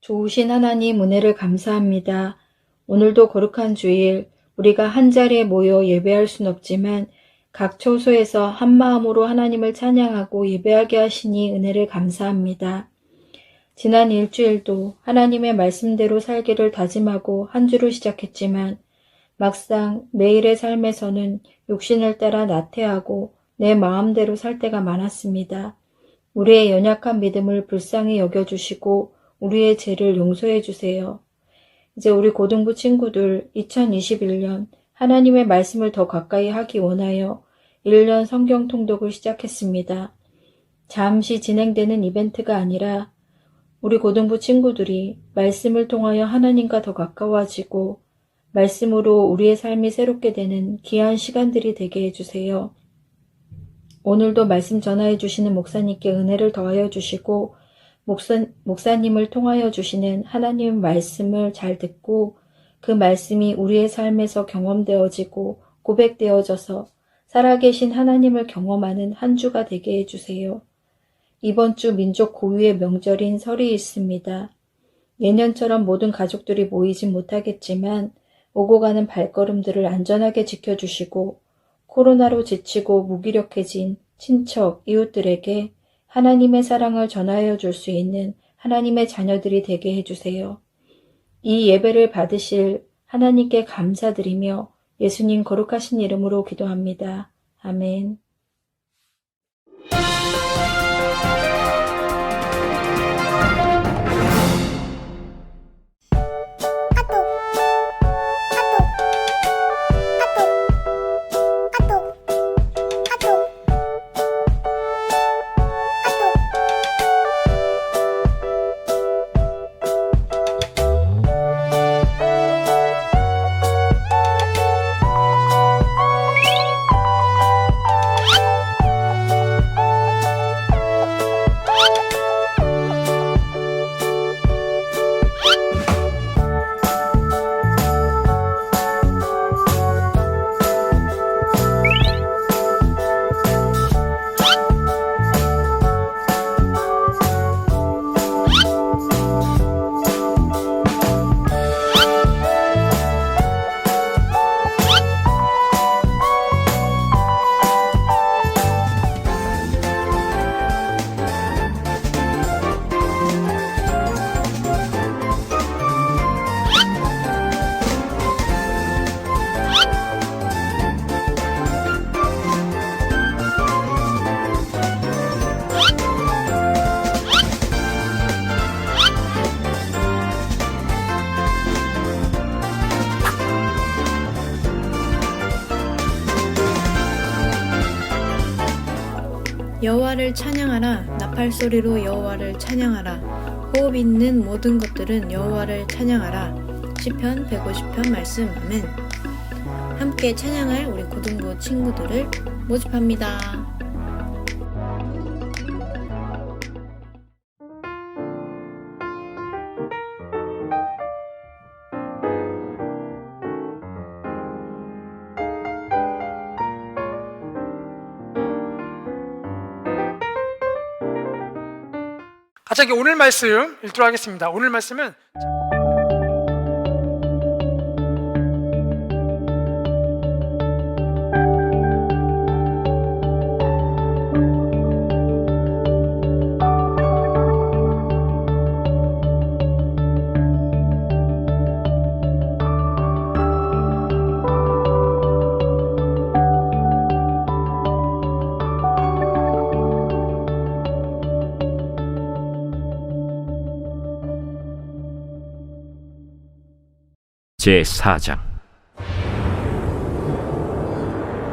좋으신 하나님 은혜를 감사합니다. 오늘도 거룩한 주일 우리가 한자리에 모여 예배할 순 없지만 각 처소에서 한마음으로 하나님을 찬양하고 예배하게 하시니 은혜를 감사합니다. 지난 일주일도 하나님의 말씀대로 살기를 다짐하고 한 주를 시작했지만 막상 매일의 삶에서는 육신을 따라 나태하고 내 마음대로 살 때가 많았습니다. 우리의 연약한 믿음을 불쌍히 여겨주시고 우리의 죄를 용서해 주세요. 이제 우리 고등부 친구들 2021년 하나님의 말씀을 더 가까이 하기 원하여 1년 성경 통독을 시작했습니다. 잠시 진행되는 이벤트가 아니라 우리 고등부 친구들이 말씀을 통하여 하나님과 더 가까워지고 말씀으로 우리의 삶이 새롭게 되는 귀한 시간들이 되게 해주세요. 오늘도 말씀 전하해 주시는 목사님께 은혜를 더하여 주시고 목사님을 통하여 주시는 하나님의 말씀을 잘 듣고 그 말씀이 우리의 삶에서 경험되어지고 고백되어져서 살아계신 하나님을 경험하는 한 주가 되게 해주세요. 이번 주 민족 고유의 명절인 설이 있습니다. 예년처럼 모든 가족들이 모이진 못하겠지만 오고 가는 발걸음들을 안전하게 지켜주시고 코로나로 지치고 무기력해진 친척, 이웃들에게 하나님의 사랑을 전하여 줄 수 있는 하나님의 자녀들이 되게 해주세요. 이 예배를 받으실 하나님께 감사드리며 예수님 거룩하신 이름으로 기도합니다. 아멘. 여호와를 찬양하라. 나팔소리로 여호와를 찬양하라. 호흡 있는 모든 것들은 여호와를 찬양하라. 시편 150편 말씀. 아멘. 함께 찬양할 우리 고등부 친구들을 모집합니다. 갑자기 오늘 말씀 읽도록 하겠습니다. 오늘 말씀은 제4장.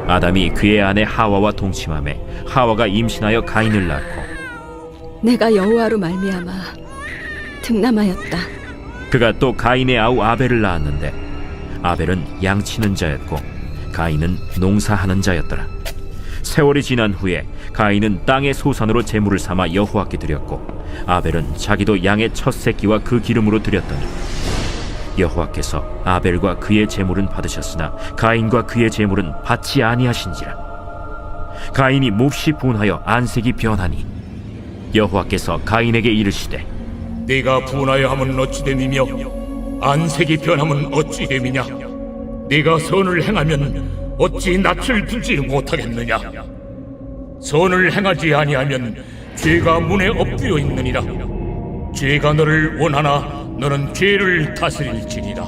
아담이 그의 아내 하와와 동침하매 하와가 임신하여 가인을 낳고 내가 여호와로 말미암아 득남하였다. 그가 또 가인의 아우 아벨을 낳았는데 아벨은 양치는 자였고 가인은 농사하는 자였더라. 세월이 지난 후에 가인은 땅의 소산으로 제물을 삼아 여호와께 드렸고 아벨은 자기도 양의 첫 새끼와 그 기름으로 드렸더니 여호와께서 아벨과 그의 제물은 받으셨으나 가인과 그의 제물은 받지 아니하신지라. 가인이 몹시 분하여 안색이 변하니 여호와께서 가인에게 이르시되 내가 분하여 함은 어찌 됨이며 안색이 변함은 어찌 됨이냐? 내가 선을 행하면 어찌 낯을 들지 못하겠느냐? 선을 행하지 아니하면 죄가 문에 엎드려 있느니라. 죄가 너를 원하나 너는 죄를 다스릴지니라.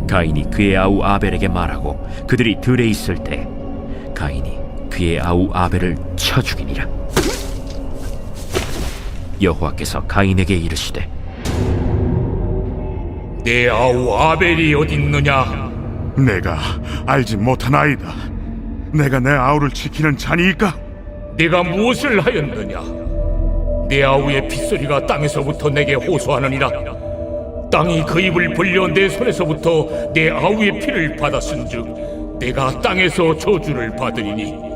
가인이 그의 아우 아벨에게 말하고 그들이 들에 있을 때 가인이 그의 아우 아벨을 쳐 죽이니라. 여호와께서 가인에게 이르시되 내 아우 아벨이 어딨느냐? 내가 알지 못하나이다. 내가 내 아우를 지키는 자니이까? 내가 무엇을 하였느냐? 내 아우의 핏소리가 땅에서부터 내게 호소하느니라. 땅이 그 입을 벌려 내 손에서부터 내 아우의 피를 받았은즉 내가 땅에서 저주를 받으리니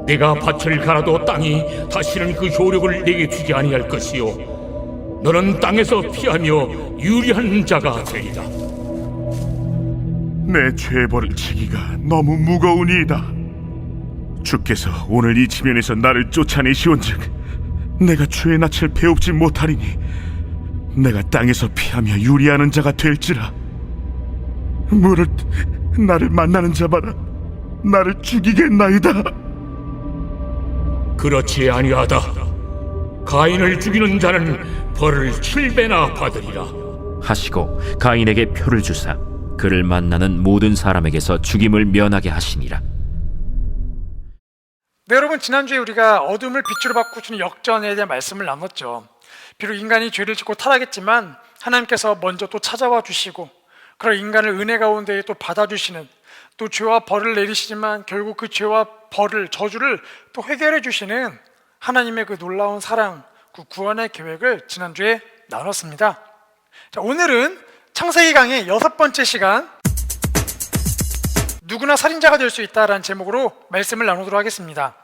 내가 밭을 갈아도 땅이 다시는 그 효력을 내게 주지 아니할 것이요 너는 땅에서 피하며 유리한 자가 되리라. 내 죄벌을 지기가 너무 무거우니이다. 주께서 오늘 이 지면에서 나를 쫓아내시온즉 내가 죄의 낯을 배웁지 못하리니 내가 땅에서 피하며 유리하는 자가 될지라. 무릇 나를 만나는 자마다 나를 죽이겠나이다. 그렇지 아니하다. 가인을 죽이는 자는 벌을 7배나 받으리라. 하시고 가인에게 표를 주사 그를 만나는 모든 사람에게서 죽임을 면하게 하시니라. 네, 여러분, 지난주에 우리가 어둠을 빛으로 바꾸시는 역전에 대한 말씀을 나눴죠. 비록 인간이 죄를 짓고 타락했지만 하나님께서 먼저 또 찾아와 주시고 그런 인간을 은혜 가운데 또 받아주시는, 또 죄와 벌을 내리시지만 결국 그 죄와 벌을, 저주를 또 해결해 주시는 하나님의 그 놀라운 사랑, 그 구원의 계획을 지난주에 나눴습니다. 자, 오늘은 창세기 강의 6번째 시간, 누구나 살인자가 될 수 있다라는 제목으로 말씀을 나누도록 하겠습니다.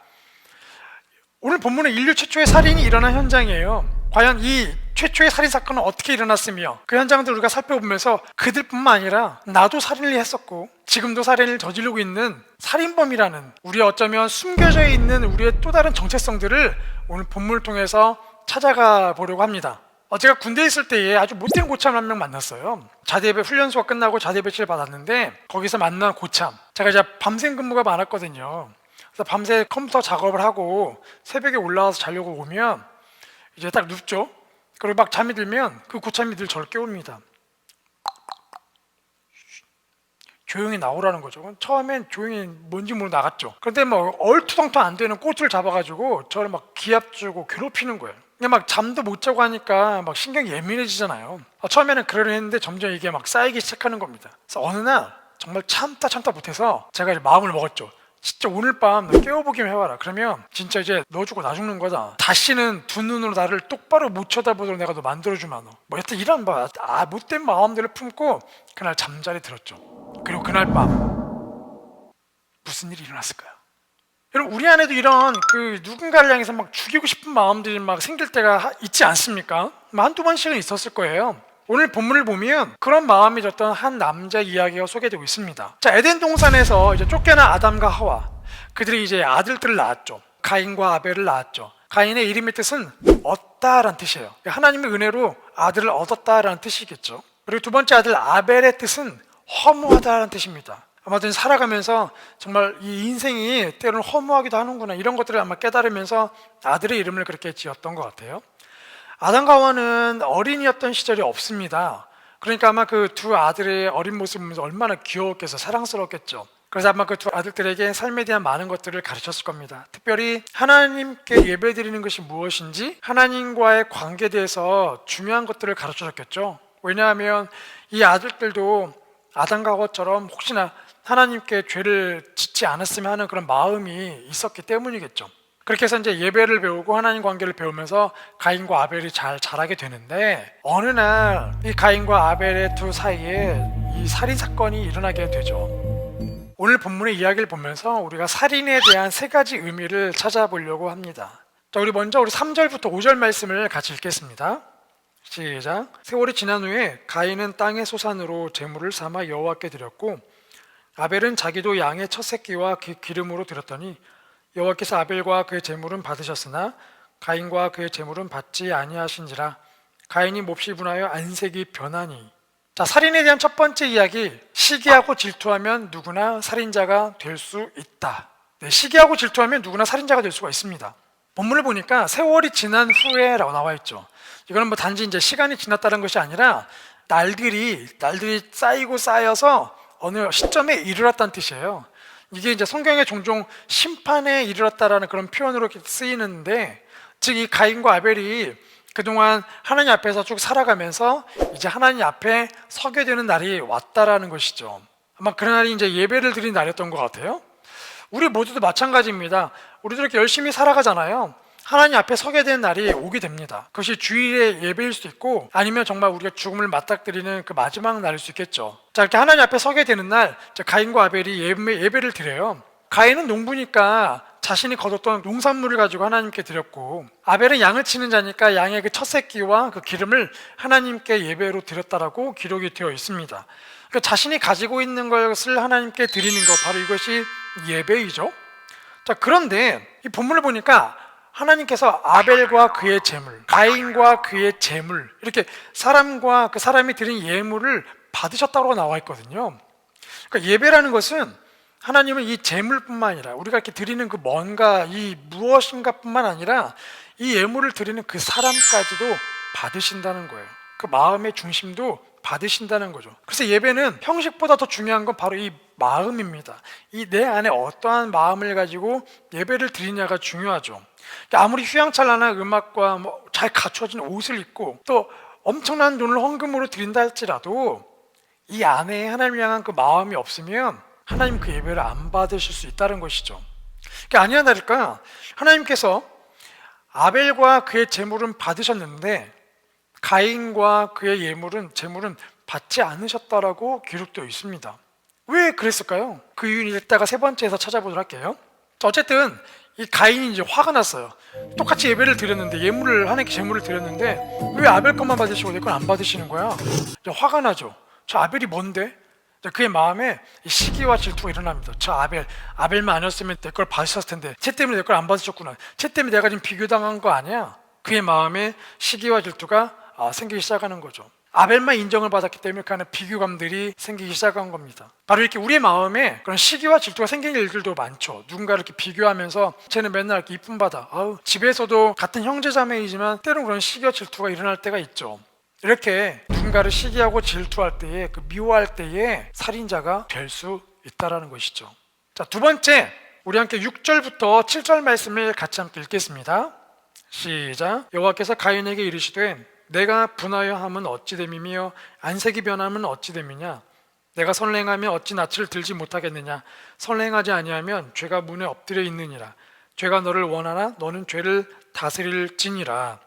오늘 본문은 인류 최초의 살인이 일어난 현장이에요. 과연 이 최초의 살인 사건은 어떻게 일어났으며 그 현장들을 우리가 살펴보면서 그들뿐만 아니라 나도 살인을 했었고 지금도 살인을 저지르고 있는 살인범이라는, 우리 어쩌면 숨겨져 있는 우리의 또 다른 정체성들을 오늘 본문을 통해서 찾아가 보려고 합니다. 제가 군대에 있을 때에 아주 못된 고참 한 명 만났어요. 자대예배 훈련소가 끝나고 자대 배치를 받았는데 거기서 만난 고참, 제가 이제 밤샘 근무가 많았거든요. 그래서 밤새 컴퓨터 작업을 하고 새벽에 올라와서 자려고 오면 이제 딱 눕죠. 그리고 막 잠이 들면 그 고참이 늘 저를 깨웁니다. 조용히 나오라는 거죠. 처음엔 조용히 뭔지 모르고 나갔죠. 그런데 뭐 얼토당토 안 되는 꼬투를 잡아가지고 저를 막 기합 주고 괴롭히는 거예요. 그냥 막 잠도 못 자고 하니까 막 신경이 예민해지잖아요. 처음에는 그러려 했는데 점점 이게 막 쌓이기 시작하는 겁니다. 그래서 어느 날 정말 참다 못해서 제가 이제 마음을 먹었죠. 진짜 오늘 밤 너 깨워보기만 해봐라. 그러면 진짜 이제 너 죽고 나 죽는 거다. 다시는 두 눈으로 나를 똑바로 못 쳐다보도록 내가 너 만들어주마. 너 뭐 여튼 이런 못된 마음들을 품고 그날 잠자리 들었죠. 그리고 그날 밤 무슨 일이 일어났을까요? 여러분, 우리 안에도 이런 그 누군가를 향해서 막 죽이고 싶은 마음들이 막 생길 때가 있지 않습니까? 한두 번씩은 있었을 거예요. 오늘 본문을 보면 그런 마음이 졌던 한 남자 이야기가 소개되고 있습니다. 자, 에덴 동산에서 이제 쫓겨난 아담과 하와, 그들이 이제 아들들을 낳았죠. 가인과 아벨을 낳았죠. 가인의 이름의 뜻은 얻다라는 뜻이에요. 하나님의 은혜로 아들을 얻었다라는 뜻이겠죠. 그리고 두 번째 아들 아벨의 뜻은 허무하다라는 뜻입니다. 아마도 살아가면서 정말 이 인생이 때로는 허무하기도 하는구나, 이런 것들을 아마 깨달으면서 아들의 이름을 그렇게 지었던 것 같아요. 아담과 하와는 어린이였던 시절이 없습니다. 그러니까 아마 그 두 아들의 어린 모습을 보면서 얼마나 귀여웠겠어, 사랑스러웠겠죠. 그래서 아마 그 두 아들들에게 삶에 대한 많은 것들을 가르쳤을 겁니다. 특별히 하나님께 예배드리는 것이 무엇인지, 하나님과의 관계에 대해서 중요한 것들을 가르쳐줬겠죠. 왜냐하면 이 아들들도 아담과 하와처럼 혹시나 하나님께 죄를 짓지 않았으면 하는 그런 마음이 있었기 때문이겠죠. 그렇게 해서 이제 예배를 배우고 하나님 관계를 배우면서 가인과 아벨이 잘 자라게 되는데, 어느 날 이 가인과 아벨의 두 사이에 이 살인 사건이 일어나게 되죠. 오늘 본문의 이야기를 보면서 우리가 살인에 대한 세 가지 의미를 찾아보려고 합니다. 자, 우리 먼저 3절부터 5절 말씀을 같이 읽겠습니다. 시작. 세월이 지난 후에 가인은 땅의 소산으로 제물을 삼아 여호와께 드렸고 아벨은 자기도 양의 첫 새끼와 그 기름으로 드렸더니 여호와께서 아벨과 그의 제물은 받으셨으나 가인과 그의 제물은 받지 아니하신지라. 가인이 몹시 분하여 안색이 변하니. 자, 살인에 대한 첫 번째 이야기, 시기하고 질투하면 누구나 살인자가 될 수 있다. 네, 시기하고 질투하면 누구나 살인자가 될 수가 있습니다. 본문을 보니까 세월이 지난 후에라고 나와 있죠. 이거는 뭐 단지 이제 시간이 지났다는 것이 아니라 날들이 쌓이고 쌓여서 어느 시점에 이르렀다는 뜻이에요. 이게 이제 성경에 종종 심판에 이르렀다라는 그런 표현으로 쓰이는데, 즉 이 가인과 아벨이 그동안 하나님 앞에서 쭉 살아가면서 이제 하나님 앞에 서게 되는 날이 왔다라는 것이죠. 아마 그런 날이 이제 예배를 드린 날이었던 것 같아요. 우리 모두도 마찬가지입니다. 우리도 이렇게 열심히 살아가잖아요. 하나님 앞에 서게 되는 날이 오게 됩니다. 그것이 주일의 예배일 수도 있고, 아니면 정말 우리가 죽음을 맞닥뜨리는 그 마지막 날일 수 있겠죠. 자, 이렇게 하나님 앞에 서게 되는 날, 가인과 아벨이 예배를 드려요. 가인은 농부니까 자신이 거뒀던 농산물을 가지고 하나님께 드렸고, 아벨은 양을 치는 자니까 양의 그 첫 새끼와 그 기름을 하나님께 예배로 드렸다라고 기록이 되어 있습니다. 그러니까 자신이 가지고 있는 것을 하나님께 드리는 것, 바로 이것이 예배이죠. 자, 그런데 이 본문을 보니까 하나님께서 아벨과 그의 제물, 가인과 그의 제물, 이렇게 사람과 그 사람이 드린 예물을 받으셨다고 나와 있거든요. 그러니까 예배라는 것은 하나님은 이 제물뿐만 아니라 우리가 이렇게 드리는 그 뭔가 이 무엇인가뿐만 아니라 이 예물을 드리는 그 사람까지도 받으신다는 거예요. 그 마음의 중심도 받으신다는 거죠. 그래서 예배는 형식보다 더 중요한 건 바로 이 마음입니다. 이 내 안에 어떠한 마음을 가지고 예배를 드리냐가 중요하죠. 아무리 휘황찬란한 음악과 잘 갖춰진 옷을 입고 또 엄청난 돈을 헌금으로 드린다 할지라도 이 안에 하나님을 향한 그 마음이 없으면 하나님 그 예배를 안 받으실 수 있다는 것이죠. 그게 아니야 다를까, 하나님께서 아벨과 그의 제물은 받으셨는데 가인과 그의 제물은 받지 않으셨다라고 기록되어 있습니다. 왜 그랬을까요? 그 이유는 이따가 세 번째에서 찾아보도록 할게요. 어쨌든 이 가인이 이제 화가 났어요. 똑같이 예배를 드렸는데, 하나님께 제물을 드렸는데 왜 아벨 것만 받으시고 내 건 안 받으시는 거야? 이제 화가 나죠. 저 아벨이 뭔데? 그의 마음에 시기와 질투가 일어납니다. 저 아벨만 아니었으면 내 걸 받으셨을 텐데, 쟤 때문에 내 걸 안 받으셨구나. 쟤 때문에 내가 지금 비교당한 거 아니야? 그의 마음에 시기와 질투가 생기기 시작하는 거죠. 아벨만 인정을 받았기 때문에 그 안에 비교감들이 생기기 시작한 겁니다. 바로 이렇게 우리의 마음에 그런 시기와 질투가 생기는 일들도 많죠. 누군가를 이렇게 비교하면서 쟤는 맨날 이렇게 이쁨 받아. 집에서도 같은 형제자매이지만 때로는 그런 시기와 질투가 일어날 때가 있죠. 이렇게 누군가를 시기하고 질투할 때에, 그 미워할 때에 살인자가 될 수 있다라는 것이죠. 자, 두 번째, 우리 함께 6절부터 7절 말씀을 같이 함께 읽겠습니다. 시작. 여호와께서 가인에게 이르시되 내가 분하여 함은 어찌 됨이며 안색이 변함은 어찌 됨이냐? 내가 선행하면 어찌 낯을 들지 못하겠느냐? 선행하지 아니하면 죄가 문에 엎드려 있느니라. 죄가 너를 원하나 너는 죄를 다스릴지니라.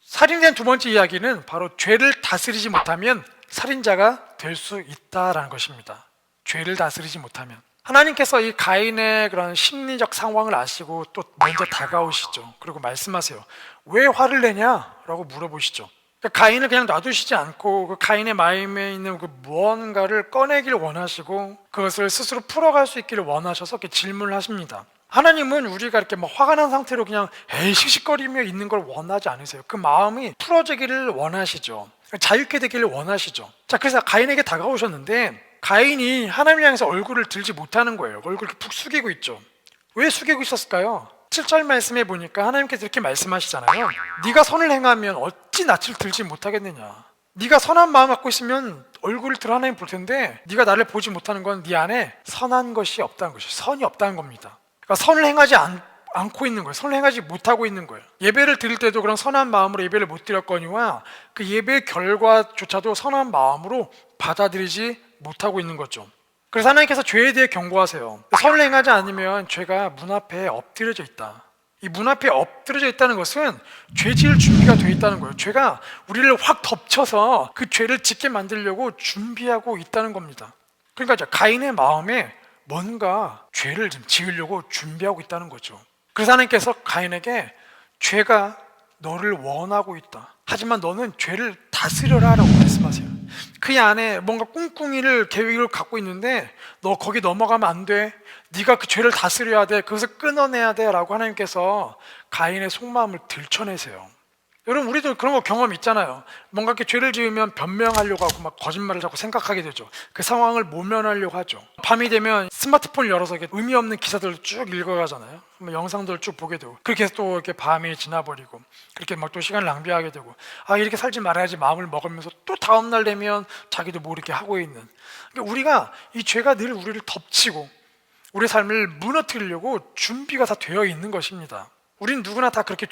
살인에 대한 두 번째 이야기는 바로 죄를 다스리지 못하면 살인자가 될 수 있다라는 것입니다. 죄를 다스리지 못하면. 하나님께서 이 가인의 그런 심리적 상황을 아시고 또 먼저 다가오시죠. 그리고 말씀하세요. 왜 화를 내냐? 라고 물어보시죠. 그러니까 가인을 그냥 놔두시지 않고 그 가인의 마음에 있는 그 무언가를 꺼내길 원하시고 그것을 스스로 풀어갈 수 있기를 원하셔서 이렇게 질문을 하십니다. 하나님은 우리가 이렇게 화가 난 상태로 그냥 씩씩거리며 있는 걸 원하지 않으세요. 그 마음이 풀어지기를 원하시죠. 자유케 되기를 원하시죠. 자, 그래서 가인에게 다가오셨는데 가인이 하나님을 향해서 얼굴을 들지 못하는 거예요. 얼굴을 푹 숙이고 있죠. 왜 숙이고 있었을까요? 7절 말씀에 보니까 하나님께서 이렇게 말씀하시잖아요. 네가 선을 행하면 어찌 낯을 들지 못하겠느냐. 네가 선한 마음 갖고 있으면 얼굴을 들어 하나님 볼 텐데 네가 나를 보지 못하는 건 네 안에 선한 것이 없다는 것이, 선이 없다는 겁니다. 그러니까 선을 행하지 않고 있는 거예요. 선을 행하지 못하고 있는 거예요. 예배를 드릴 때도 그런 선한 마음으로 예배를 못 드렸거니와 그 예배의 결과조차도 선한 마음으로 받아들이지 못하고 있는 거죠. 그래서 하나님께서 죄에 대해 경고하세요. 선을 행하지 않으면 죄가 문 앞에 엎드려져 있다. 이 문 앞에 엎드려져 있다는 것은 죄 지을 준비가 되어 있다는 거예요. 죄가 우리를 확 덮쳐서 그 죄를 짓게 만들려고 준비하고 있다는 겁니다. 그러니까 가인의 마음에 뭔가 죄를 지으려고 준비하고 있다는 거죠. 그래서 하나님께서 가인에게 죄가 너를 원하고 있다. 하지만 너는 죄를 다스려라 라고 말씀하세요. 그 안에 뭔가 꿍꿍이를 계획을 갖고 있는데 너 거기 넘어가면 안 돼. 네가 그 죄를 다스려야 돼. 그것을 끊어내야 돼 라고 하나님께서 가인의 속마음을 들춰내세요. 여러분 우리도 그런 거 경험 있잖아요. 뭔가 이렇게 죄를 지으면 변명하려고 하고 막 거짓말을 자꾸 생각하게 되죠. 그 상황을 모면하려고 하죠. 밤이 되면 스마트폰을 열어서 이렇게 의미 없는 기사들을 쭉 읽어가잖아요. 뭐 영상들을 쭉 보게 되고, 그렇게 해서 또 이렇게 밤이 지나버리고, 그렇게 막 또 시간을 낭비하게 되고, 아 이렇게 살지 말아야지 마음을 먹으면서 또 다음 날 되면 자기도 모르게 하고 있는. 그러니까 우리가 이 죄가 늘 우리를 덮치고 우리 삶을 무너뜨리려고 준비가 다 되어 있는 것입니다. 우린 누구나 다 그렇게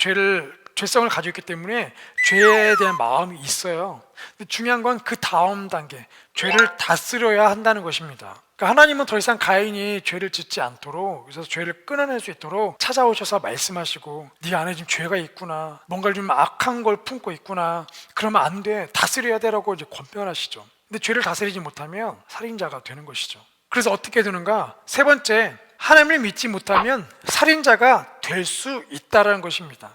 죄성을 가지고 있기 때문에 죄에 대한 마음이 있어요. 근데 중요한 건 그 다음 단계, 죄를 다스려야 한다는 것입니다. 그러니까 하나님은 더 이상 가인이 죄를 짓지 않도록, 그래서 죄를 끊어낼 수 있도록 찾아오셔서 말씀하시고, 네 안에 지금 죄가 있구나, 뭔가를 좀 악한 걸 품고 있구나, 그러면 안 돼, 다스려야 되라고 이제 권면하시죠. 근데 죄를 다스리지 못하면 살인자가 되는 것이죠. 그래서 어떻게 되는가? 세 번째, 하나님을 믿지 못하면 살인자가 될 수 있다는 것입니다.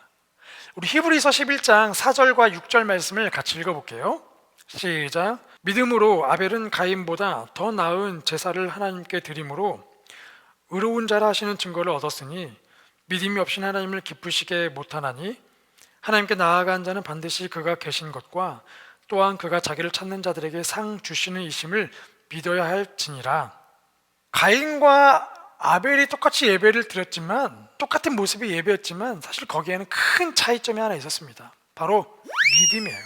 우리 히브리서 11장 4절과 6절 말씀을 같이 읽어볼게요. 시작. 믿음으로 아벨은 가인보다 더 나은 제사를 하나님께 드림으로 의로운 자라 하시는 증거를 얻었으니 믿음이 없인 하나님을 기쁘시게 못하나니 하나님께 나아간 자는 반드시 그가 계신 것과 또한 그가 자기를 찾는 자들에게 상 주시는 이심을 믿어야 할지니라. 가인과 아벨이 똑같이 예배를 드렸지만, 똑같은 모습의 예배였지만 사실 거기에는 큰 차이점이 하나 있었습니다. 바로 믿음이에요.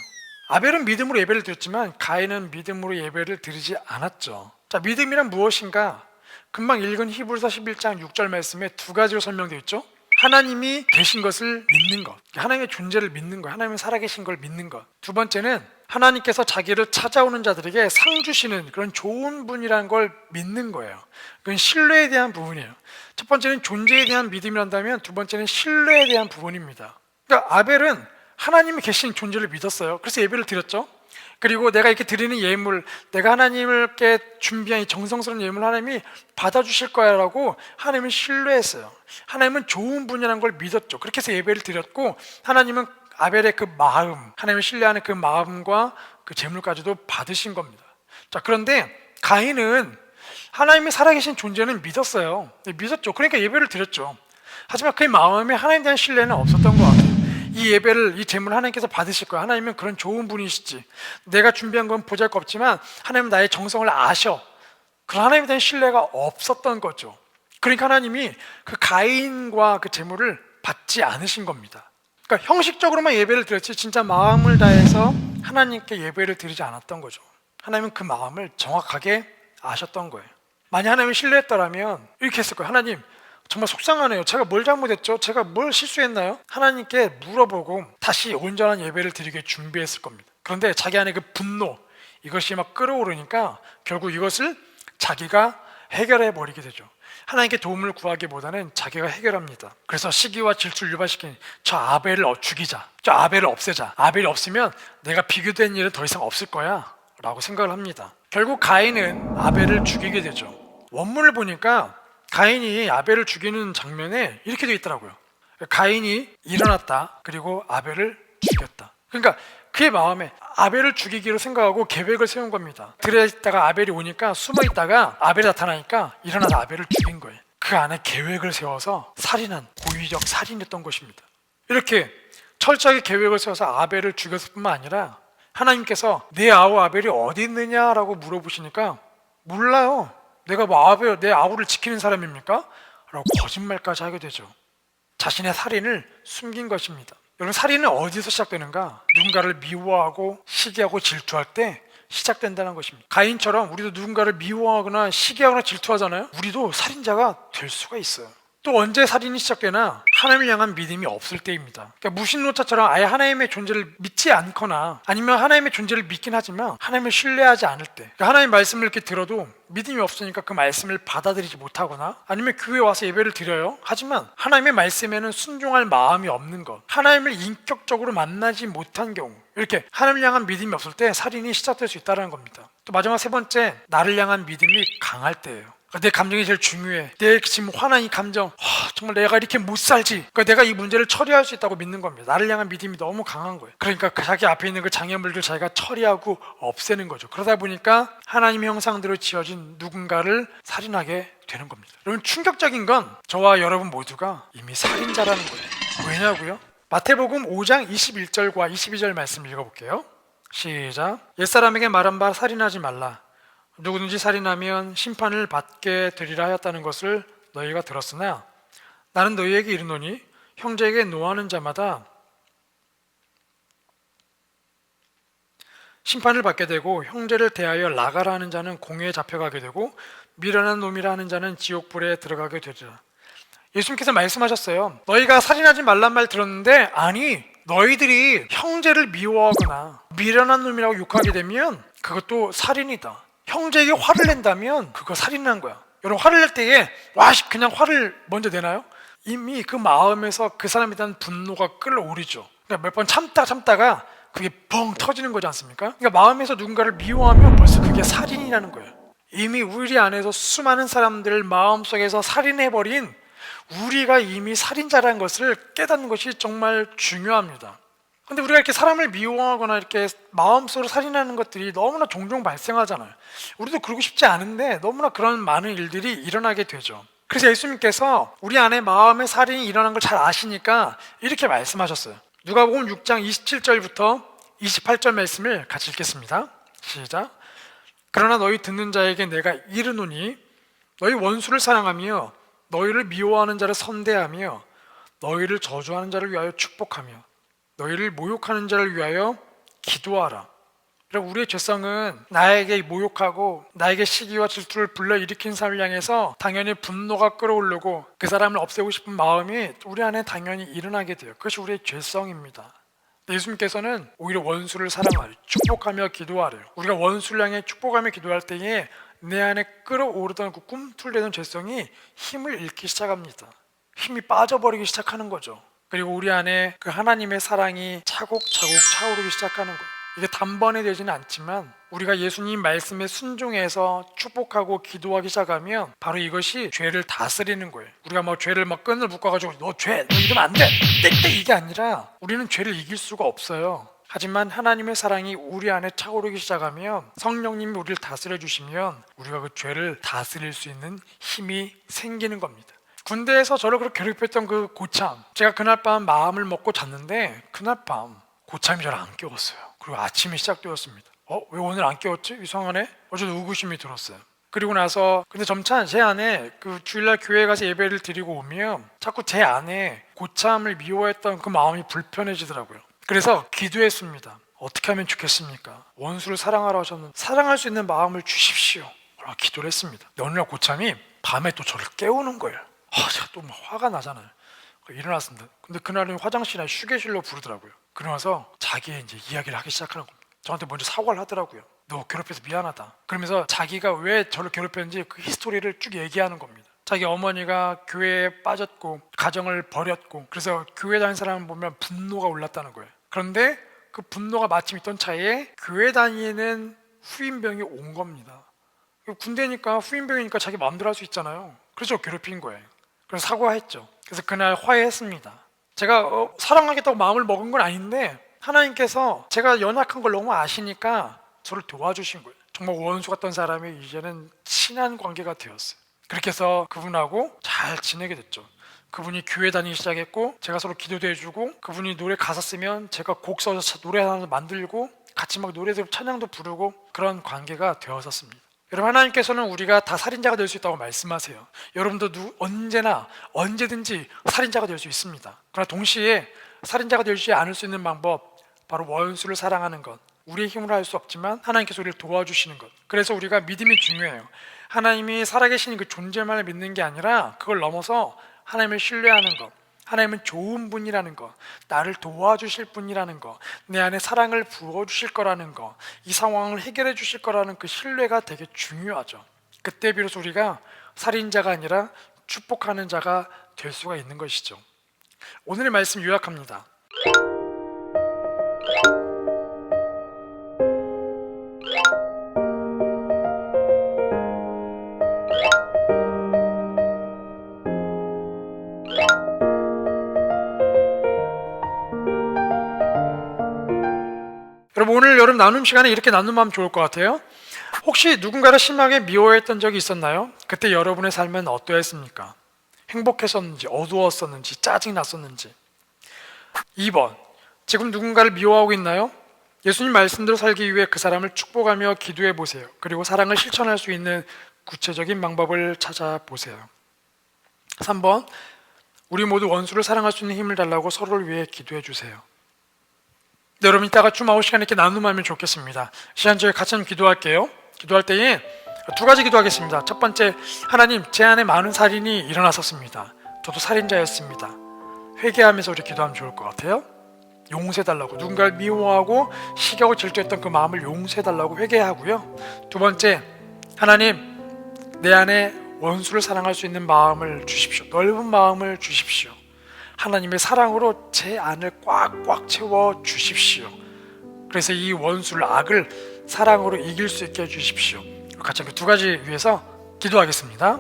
아벨은 믿음으로 예배를 드렸지만 가인은 믿음으로 예배를 드리지 않았죠. 자, 믿음이란 무엇인가? 금방 읽은 히브리서 11장 6절 말씀에 두 가지로 설명되어 있죠. 하나님이 계신 것을 믿는 것, 하나님의 존재를 믿는 것, 하나님이 살아계신 걸 믿는 것. 두 번째는 하나님께서 자기를 찾아오는 자들에게 상 주시는 그런 좋은 분이라는 걸 믿는 거예요. 그건 신뢰에 대한 부분이에요. 첫 번째는 존재에 대한 믿음이란다면 두 번째는 신뢰에 대한 부분입니다. 그러니까 아벨은 하나님이 계신 존재를 믿었어요. 그래서 예배를 드렸죠. 그리고 내가 이렇게 드리는 예물, 내가 하나님께 준비한 이 정성스러운 예물 하나님이 받아주실 거야 라고 하나님을 신뢰했어요. 하나님은 좋은 분이라는 걸 믿었죠. 그렇게 해서 예배를 드렸고, 하나님은 아벨의 그 마음, 하나님을 신뢰하는 그 마음과 그 재물까지도 받으신 겁니다. 자, 그런데 가인은 하나님이 살아계신 존재는 믿었어요. 믿었죠. 그러니까 예배를 드렸죠. 하지만 그의 마음에 하나님에 대한 신뢰는 없었던 것 같아요. 이 예배를, 이 재물을 하나님께서 받으실 거야. 하나님은 그런 좋은 분이시지. 내가 준비한 건 보잘것없지만 하나님은 나의 정성을 아셔. 그런 하나님에 대한 신뢰가 없었던 거죠. 그러니까 하나님이 그 가인과 그 재물을 받지 않으신 겁니다. 그러니까 형식적으로만 예배를 드렸지 진짜 마음을 다해서 하나님께 예배를 드리지 않았던 거죠. 하나님은 그 마음을 정확하게 아셨던 거예요. 만약 하나님을 신뢰했더라면 이렇게 했을 거예요. 하나님, 정말 속상하네요. 제가 뭘 잘못했죠? 제가 뭘 실수했나요? 하나님께 물어보고 다시 온전한 예배를 드리게 준비했을 겁니다. 그런데 자기 안에 그 분노, 이것이 막 끌어오르니까 결국 이것을 자기가 해결해 버리게 되죠. 하나님께 도움을 구하기보다는 자기가 해결합니다. 그래서 시기와 질투를 유발시킨 저 아벨을 죽이자, 저 아벨을 없애자, 아벨이 없으면 내가 비교된 일은 더 이상 없을 거야 라고 생각을 합니다. 결국 가인은 아벨을 죽이게 되죠. 원문을 보니까 가인이 아벨을 죽이는 장면에 이렇게 되어 있더라고요. 가인이 일어났다, 그리고 아벨을 죽였다. 그러니까 그의 마음에 아벨을 죽이기로 생각하고 계획을 세운 겁니다. 들에 있다가 아벨이 오니까 숨어 있다가 아벨이 나타나니까 일어나서 아벨을 죽인 거예요. 그 안에 계획을 세워서 살인한, 고의적 살인했던 것입니다. 이렇게 철저하게 계획을 세워서 아벨을 죽였을 뿐만 아니라 하나님께서 내 아우 아벨이 어디 있느냐라고 물어보시니까 몰라요. 내가 뭐 내 아우를 지키는 사람입니까? 라고 거짓말까지 하게 되죠. 자신의 살인을 숨긴 것입니다. 여러분, 살인은 어디서 시작되는가? 누군가를 미워하고 시기하고 질투할 때 시작된다는 것입니다. 가인처럼 우리도 누군가를 미워하거나 시기하거나 질투하잖아요. 우리도 살인자가 될 수가 있어요. 또 언제 살인이 시작되나? 하나님을 향한 믿음이 없을 때입니다. 그러니까 무신론자처럼 아예 하나님의 존재를 믿지 않거나, 아니면 하나님의 존재를 믿긴 하지만 하나님을 신뢰하지 않을 때, 그러니까 하나님의 말씀을 이렇게 들어도 믿음이 없으니까 그 말씀을 받아들이지 못하거나, 아니면 교회에 와서 예배를 드려요. 하지만 하나님의 말씀에는 순종할 마음이 없는 것, 하나님을 인격적으로 만나지 못한 경우, 이렇게 하나님을 향한 믿음이 없을 때 살인이 시작될 수 있다는 겁니다. 또 마지막 세 번째, 나를 향한 믿음이 강할 때예요. 내 감정이 제일 중요해. 내 지금 화난 이 감정, 정말 내가 이렇게 못 살지. 그러니까 내가 이 문제를 처리할 수 있다고 믿는 겁니다. 나를 향한 믿음이 너무 강한 거예요. 그러니까 자기 앞에 있는 그 장애물들 자기가 처리하고 없애는 거죠. 그러다 보니까 하나님의 형상대로 지어진 누군가를 살인하게 되는 겁니다. 여러분, 충격적인 건 저와 여러분 모두가 이미 살인자라는 거예요. 왜냐고요? 마태복음 5장 21절과 22절 말씀 읽어볼게요. 시작. 옛사람에게 말한 바 살인하지 말라. 누구든지 살인하면 심판을 받게 되리라 하였다는 것을 너희가 들었으나 나는 너희에게 이르노니 형제에게 노하는 자마다 심판을 받게 되고 형제를 대하여 나가라 하는 자는 공회에 잡혀가게 되고 미련한 놈이라 하는 자는 지옥불에 들어가게 되리라. 예수님께서 말씀하셨어요. 너희가 살인하지 말란 말 들었는데 아니 너희들이 형제를 미워하거나 미련한 놈이라고 욕하게 되면 그것도 살인이다. 형제에게 화를 낸다면 그거 살인한 거야. 여러분 화를 낼 때에 그냥 화를 먼저 내나요? 이미 그 마음에서 그 사람에 대한 분노가 끌어오르죠. 그러니까 몇 번 참다가 그게 뻥 터지는 거지 않습니까? 그러니까 마음에서 누군가를 미워하면 벌써 그게 살인이라는 거예요. 이미 우리 안에서 수많은 사람들을 마음속에서 살인해버린 우리가 이미 살인자라는 것을 깨닫는 것이 정말 중요합니다. 근데 우리가 이렇게 사람을 미워하거나 이렇게 마음속으로 살인하는 것들이 너무나 종종 발생하잖아요. 우리도 그러고 싶지 않은데 너무나 그런 많은 일들이 일어나게 되죠. 그래서 예수님께서 우리 안에 마음의 살인이 일어난 걸 잘 아시니까 이렇게 말씀하셨어요. 누가복음 6장 27절부터 28절 말씀을 같이 읽겠습니다. 시작. 그러나 너희 듣는 자에게 내가 이르노니 너희 원수를 사랑하며 너희를 미워하는 자를 선대하며 너희를 저주하는 자를 위하여 축복하며 너희를 모욕하는 자를 위하여 기도하라. 우리의 죄성은 나에게 모욕하고 나에게 시기와 질투를 불러일으킨 사람을 향해서 당연히 분노가 끌어오르고 그 사람을 없애고 싶은 마음이 우리 안에 당연히 일어나게 돼요. 그것이 우리의 죄성입니다. 예수님께서는 오히려 원수를 사랑하려 축복하며 기도하래요. 우리가 원수를 향해 축복하며 기도할 때에 내 안에 끌어오르던 그 꿈틀대는 죄성이 힘을 잃기 시작합니다. 힘이 빠져버리기 시작하는 거죠. 그리고 우리 안에 그 하나님의 사랑이 차곡차곡 차오르기 시작하는 거예요. 이게 단번에 되지는 않지만 우리가 예수님 말씀에 순종해서 축복하고 기도하기 시작하면 바로 이것이 죄를 다스리는 거예요. 우리가 죄를 끈을 묶어가지고 너 이러면 안 돼! 땡땡 이게 아니라 우리는 죄를 이길 수가 없어요. 하지만 하나님의 사랑이 우리 안에 차오르기 시작하면 성령님이 우리를 다스려 주시면 우리가 그 죄를 다스릴 수 있는 힘이 생기는 겁니다. 군대에서 저를 그렇게 괴롭혔던 그 고참, 제가 그날 밤 마음을 먹고 잤는데 그날 밤 고참이 저를 안 깨웠어요. 그리고 아침이 시작되었습니다. 왜 오늘 안 깨웠지? 이상하네? 어제 의구심이 들었어요. 그리고 나서 근데 점차 제 안에 그 주일날 교회 가서 예배를 드리고 오면 자꾸 제 안에 고참을 미워했던 그 마음이 불편해지더라고요. 그래서 기도했습니다. 어떻게 하면 좋겠습니까? 원수를 사랑하라 하셨는데 사랑할 수 있는 마음을 주십시오. 기도를 했습니다. 어느 날 고참이 밤에 또 저를 깨우는 거예요. 제가 또 화가 나잖아요. 일어났습니다. 근데 그날은 화장실이나 휴게실로 부르더라고요. 그러면서 자기의 이제 이야기를 하기 시작하는 겁니다. 저한테 먼저 사과를 하더라고요. 너 괴롭혀서 미안하다. 그러면서 자기가 왜 저를 괴롭혔는지 그 히스토리를 쭉 얘기하는 겁니다. 자기 어머니가 교회에 빠졌고 가정을 버렸고 그래서 교회 다니는 사람을 보면 분노가 올랐다는 거예요. 그런데 그 분노가 마침 있던 차에 교회 다니는 후임병이 온 겁니다. 군대니까 후임병이니까 자기 마음대로 할 수 있잖아요. 그래서 괴롭힌 거예요. 그래서 사과했죠. 그래서 그날 화해했습니다. 제가 사랑하겠다고 마음을 먹은 건 아닌데 하나님께서 제가 연약한 걸 너무 아시니까 저를 도와주신 거예요. 정말 원수 같던 사람이 이제는 친한 관계가 되었어요. 그렇게 해서 그분하고 잘 지내게 됐죠. 그분이 교회 다니기 시작했고 제가 서로 기도도 해주고 그분이 노래 가사 쓰면 제가 곡 써서 노래 하나 만들고 같이 노래도 찬양도 부르고 그런 관계가 되었었습니다. 여러분 하나님께서는 우리가 다 살인자가 될 수 있다고 말씀하세요. 여러분도 언제나 언제든지 살인자가 될 수 있습니다. 그러나 동시에 살인자가 되지 않을 수 있는 방법 바로 원수를 사랑하는 것. 우리의 힘으로 할 수 없지만 하나님께서 우리를 도와주시는 것. 그래서 우리가 믿음이 중요해요. 하나님이 살아계신 그 존재만을 믿는 게 아니라 그걸 넘어서 하나님을 신뢰하는 것. 하나님은 좋은 분이라는 것, 나를 도와주실 분이라는 것, 내 안에 사랑을 부어주실 거라는 것, 이 상황을 해결해 주실 거라는 그 신뢰가 되게 중요하죠. 그때 비로소 우리가 살인자가 아니라 축복하는 자가 될 수가 있는 것이죠. 오늘의 말씀 요약합니다. 여러분 오늘 여름 나눔 시간에 이렇게 나누면 좋을 것 같아요. 혹시 누군가를 심하게 미워했던 적이 있었나요? 그때 여러분의 삶은 어떠했습니까? 행복했었는지 어두웠었는지 짜증났었는지 2번, 지금 누군가를 미워하고 있나요? 예수님 말씀대로 살기 위해 그 사람을 축복하며 기도해 보세요. 그리고 사랑을 실천할 수 있는 구체적인 방법을 찾아보세요. 3번, 우리 모두 원수를 사랑할 수 있는 힘을 달라고 서로를 위해 기도해 주세요. 네, 여러분 이따가 줌아웃 시간 있게 나눔하면 좋겠습니다. 시간 저희 같이 한번 기도할게요. 기도할 때에 두 가지 기도하겠습니다. 첫 번째, 하나님, 제 안에 많은 살인이 일어났었습니다. 저도 살인자였습니다. 회개하면서 우리 기도하면 좋을 것 같아요. 용서해달라고, 누군가를 미워하고 시기하고 질투했던 그 마음을 용서해달라고 회개하고요. 두 번째, 하나님, 내 안에 원수를 사랑할 수 있는 마음을 주십시오. 넓은 마음을 주십시오. 하나님의 사랑으로 제 안을 꽉꽉 채워 주십시오. 그래서 이 원수를, 악을 사랑으로 이길 수 있게 해주십시오. 같이 그 두 가지 위해서 기도하겠습니다.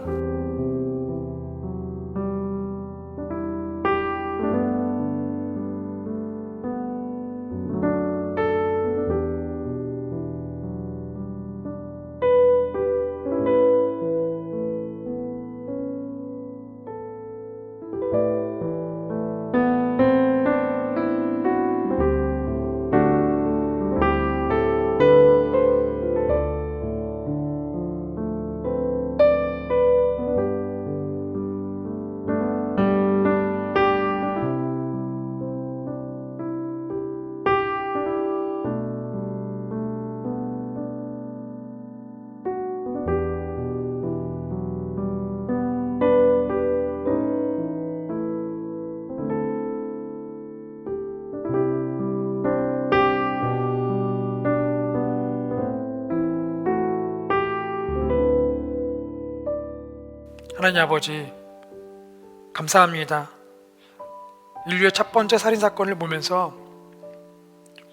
하나님 아버지, 감사합니다. 인류의 첫 번째 살인사건을 보면서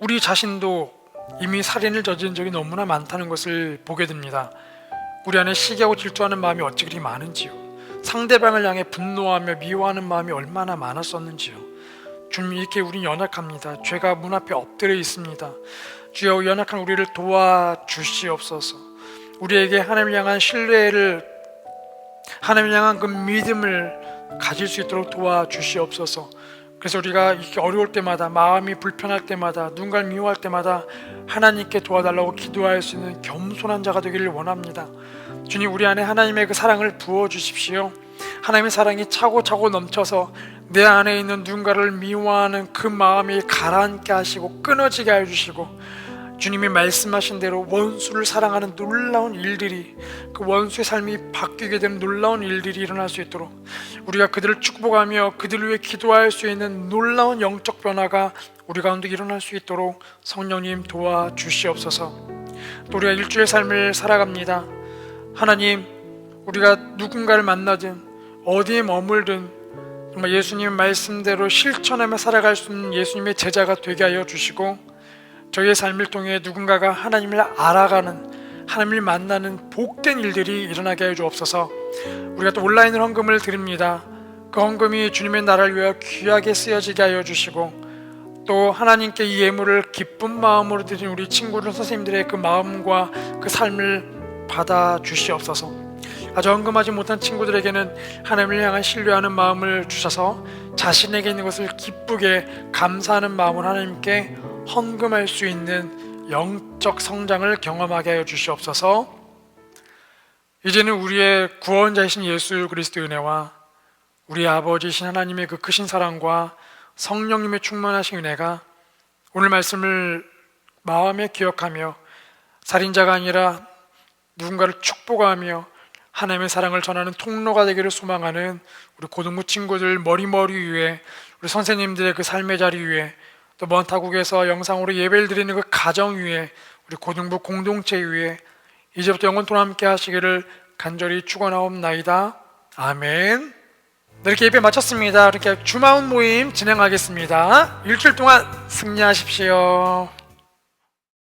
우리 자신도 이미 살인을 저지른 적이 너무나 많다는 것을 보게 됩니다. 우리 안에 시기하고 질투하는 마음이 어찌 그리 많은지요. 상대방을 향해 분노하며 미워하는 마음이 얼마나 많았었는지요. 주님, 이렇게 우린 연약합니다. 죄가 문 앞에 엎드려 있습니다. 주여, 연약한 우리를 도와주시옵소서. 우리에게 하나님을 향한 신뢰를, 하나님을 향한 그 믿음을 가질 수 있도록 도와주시옵소서. 그래서 우리가 이렇게 어려울 때마다, 마음이 불편할 때마다, 누군가를 미워할 때마다 하나님께 도와달라고 기도할 수 있는 겸손한 자가 되기를 원합니다. 주님, 우리 안에 하나님의 그 사랑을 부어주십시오. 하나님의 사랑이 차고차고 넘쳐서 내 안에 있는 누군가를 미워하는 그 마음이 가라앉게 하시고 끊어지게 해주시고, 주님이 말씀하신 대로 원수를 사랑하는 놀라운 일들이, 그 원수의 삶이 바뀌게 되는 놀라운 일들이 일어날 수 있도록, 우리가 그들을 축복하며 그들을 위해 기도할 수 있는 놀라운 영적 변화가 우리 가운데 일어날 수 있도록 성령님 도와주시옵소서. 또 우리가 일주일 삶을 살아갑니다. 하나님, 우리가 누군가를 만나든 어디에 머물든 정말 예수님 말씀대로 실천하며 살아갈 수 있는 예수님의 제자가 되게 하여 주시고, 저희의 삶을 통해 누군가가 하나님을 알아가는, 하나님을 만나는 복된 일들이 일어나게 해 주옵소서. 우리가 또 온라인으로 헌금을 드립니다. 그 헌금이 주님의 나라를 위하여 귀하게 쓰여지게 하여 주시고, 또 하나님께 이 예물을 기쁜 마음으로 드린 우리 친구들, 선생님들의 그 마음과 그 삶을 받아 주시옵소서. 아주 헌금하지 못한 친구들에게는 하나님을 향한 신뢰하는 마음을 주셔서 자신에게 있는 것을 기쁘게 감사하는 마음을 하나님께 헌금할 수 있는 영적 성장을 경험하게 하여 주시옵소서. 이제는 우리의 구원자이신 예수 그리스도의 은혜와 우리 아버지이신 하나님의 그 크신 사랑과 성령님의 충만하신 은혜가 오늘 말씀을 마음에 기억하며 살인자가 아니라 누군가를 축복하며 하나님의 사랑을 전하는 통로가 되기를 소망하는 우리 고등부 친구들 머리머리 위에, 우리 선생님들의 그 삶의 자리 위에, 또 먼 타국에서 영상으로 예배를 드리는 그 가정 위에, 우리 고등부 공동체 위에 이제부터 영원토록 함께 하시기를 간절히 축원하옵나이다. 아멘. 네, 이렇게 예배 마쳤습니다. 이렇게 줌아웃 모임 진행하겠습니다. 일주일 동안 승리하십시오.